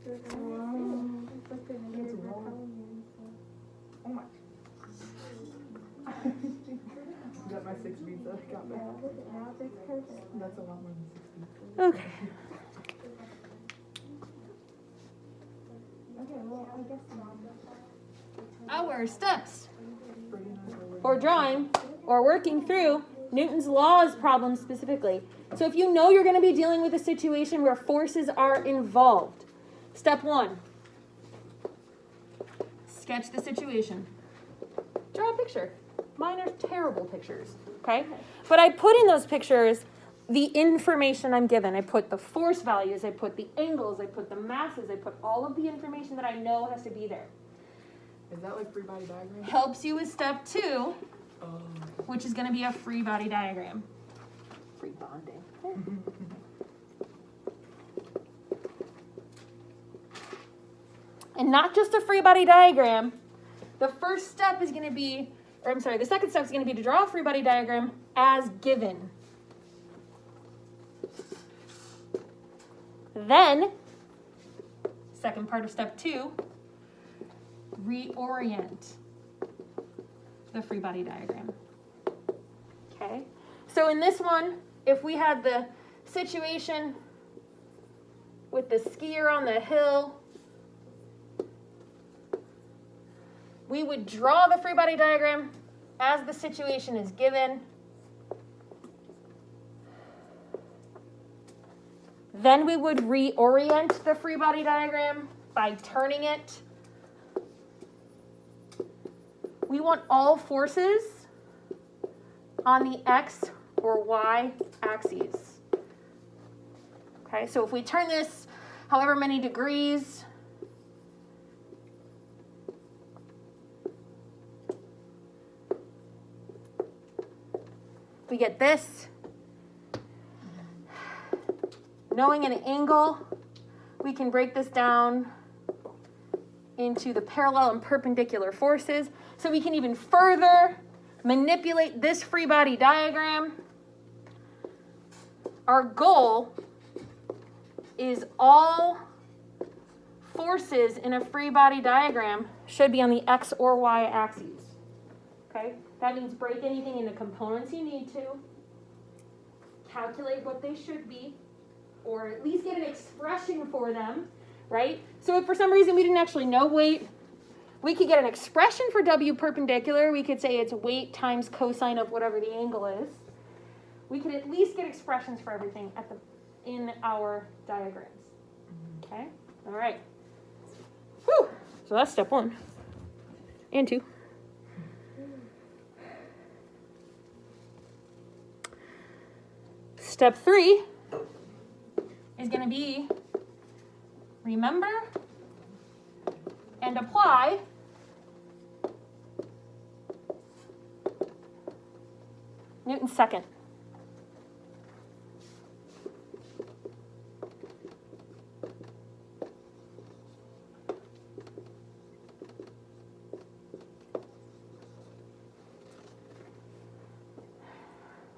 It's warm. Oh my. Got my 6 beats. I got that. That's a lot more than 6 beats. Okay. Okay, well, I guess Our steps for drawing or working through Newton's laws problem specifically. So if you know you're going to be dealing with a situation where forces are involved, step 1, sketch the situation. Draw a picture. Mine are terrible pictures, okay? But I put in those pictures the information I'm given. I put the force values, I put the angles, I put the masses, I put all of the information that I know has to be there. Is that like free body diagram? Helps you with step 2, which is going to be a free body diagram. Free bonding. And not just a free body diagram. The first step is going to be, the second step is going to be to draw a free body diagram as given. Then, second part of step 2, reorient the free body diagram. Okay? So in this one, if we had the situation with the skier on the hill, we would draw the free body diagram as the situation is given. Then we would reorient the free body diagram by turning it. We want all forces on the x or y axes. Okay, so if we turn this however many degrees, we get this. Knowing an angle, we can break this down into the parallel and perpendicular forces. So we can even further manipulate this free body diagram. Our goal is all forces in a free body diagram should be on the x or y axes. Okay? That means break anything into components you need to, calculate what they should be, or at least get an expression for them, right? So if for some reason we didn't actually know weight, we could get an expression for W perpendicular. We could say it's weight times cosine of whatever the angle is. We could at least get expressions for everything in our diagrams. Okay? All right. Whew. So that's step 1 and 2. Step 3 is going to be remember and apply Newton's second.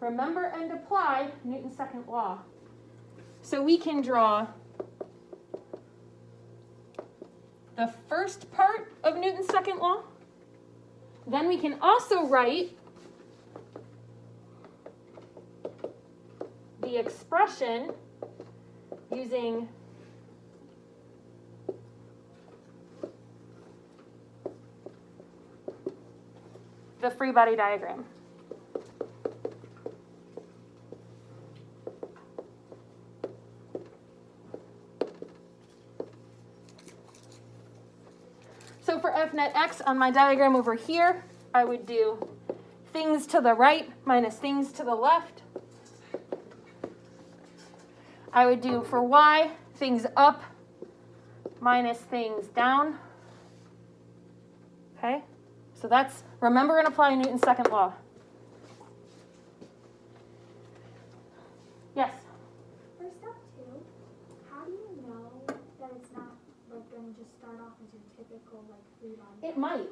Remember and apply Newton's second law. So we can draw the first part of Newton's second law. Then we can also write the expression using the free body diagram. So for F net x on my diagram over here, I would do things to the right minus things to the left. I would do for y, things up minus things down. Okay? So that's remember and apply Newton's second law. Yes? for step 2, how do you know that it's not like going to just start off as your typical like free body? It might.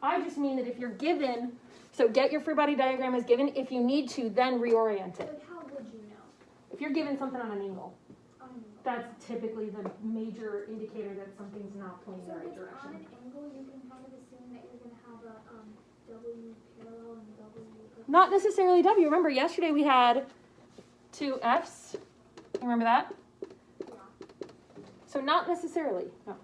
I just mean that if you're given, so get your free body diagram as given. If you need to, then reorient it. Like how would you know? If you're given something on an angle. On an angle. That's typically the major indicator that something's not pointing in So the right if on direction. an angle, you can kind of assume that you're gonna have a W parallel and W. Not necessarily W. Remember, yesterday we had two F's. You remember that? Yeah. So not necessarily, no.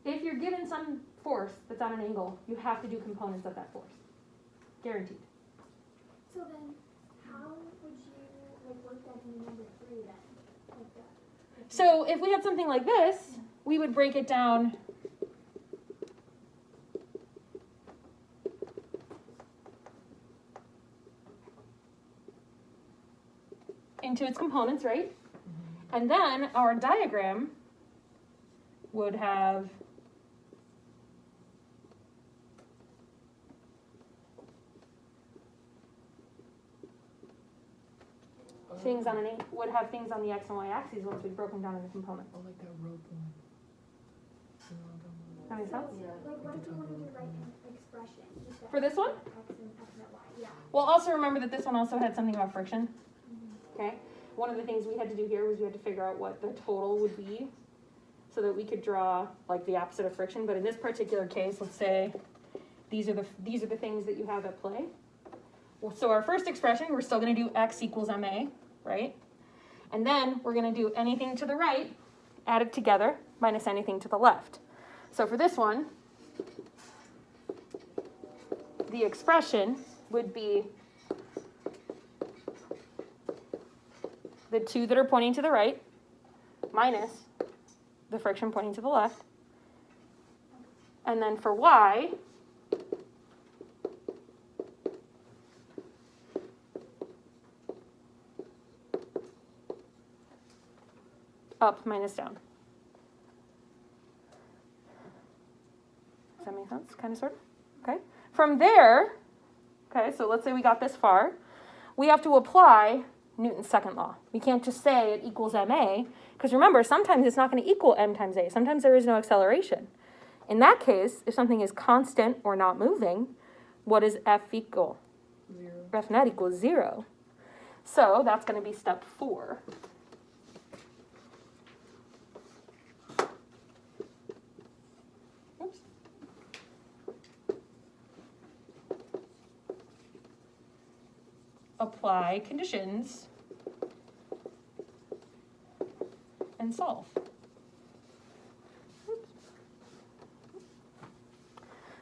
If you're given some force that's on an angle, you have to do components of that force. Guaranteed. So then, how would you like work that into number 3 then? Like that. So if we had something like this, we would break it down into its components, right? And then our diagram would have things on would have things on the x and y axes once we've broken down into components. Oh, like that rope one. You know what That I'm makes talking sense? Like what if you wanted to write an expression? Just that For this one? X and F and Y. Yeah. Well, also remember that this one also had something about friction. Okay? One of the things we had to do here was we had to figure out what the total would be so that we could draw like the opposite of friction. But in this particular case, let's say these are the things that you have at play. Well, so our first expression, we're still going to do x equals ma, right? And then we're going to do anything to the right, add it together, minus anything to the left. So for this one, the expression would be the two that are pointing to the right minus the friction pointing to the left. And then for y, up minus down. Does that make sense? Kind of, sort of? Okay. From there, okay, so let's say we got this far. We have to apply Newton's second law. We can't just say it equals ma, because remember, sometimes it's not going to equal m times a. Sometimes there is no acceleration. In that case, if something is constant or not moving, what does F equal? 0. F net equals 0. So that's going to be step 4. Oops. Apply conditions and solve.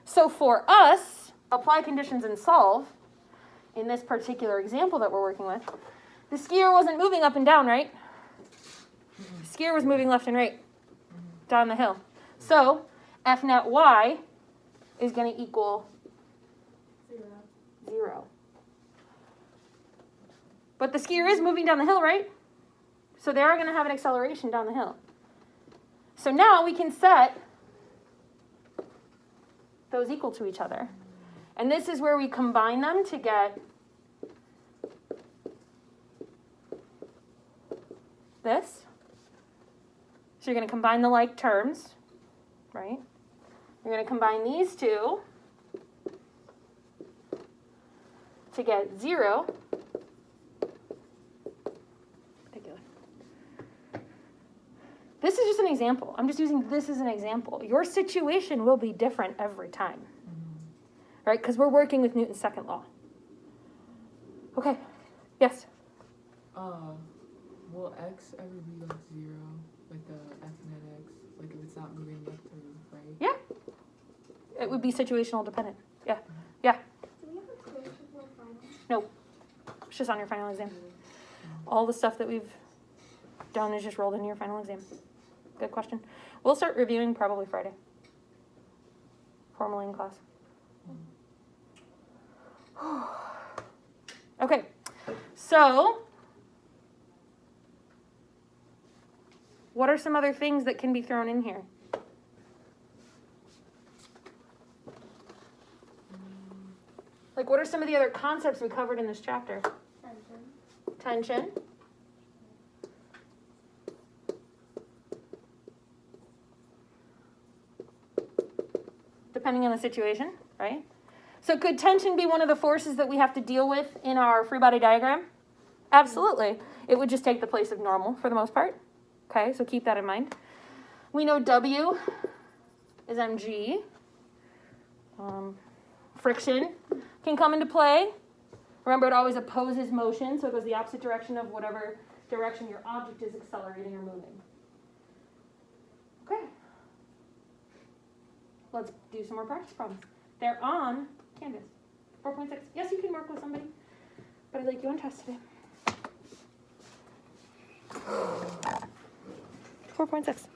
So for us, apply conditions and solve, in this particular example that we're working with, the skier wasn't moving up and down, right? The skier was moving left and right down the hill. So F net y is going to equal 0. But the skier is moving down the hill, right? So they are going to have an acceleration down the hill. So now we can set those equal to each other. And this is where we combine them to get this. So you're going to combine the like terms, right? You're going to combine these two to get 0. This is just an example. I'm just using this as an example. Your situation will be different every time, right? Because we're working with Newton's second law. Okay, yes? Will x ever be like 0? Like the f net x? Like if it's not moving left or right? Yeah. It would be situational dependent. Yeah. Do we have a quiz before final? No. It's just on your final exam. All the stuff that we've done is just rolled into your final exam. Good question. We'll start reviewing probably Friday. Formally in class. Okay. So, what are some other things that can be thrown in here? Like, what are some of the other concepts we covered in this chapter? Tension. Depending on the situation, right? So could tension be one of the forces that we have to deal with in our free body diagram? Absolutely. It would just take the place of normal for the most part. Okay, so keep that in mind. We know W is mg. Friction can come into play. Remember, it always opposes motion, so it goes the opposite direction of whatever direction your object is accelerating or moving. Okay. Let's do some more practice problems. They're on Canvas. 4.6. Yes, you can work with somebody, but I'd like you on test today. 4.6.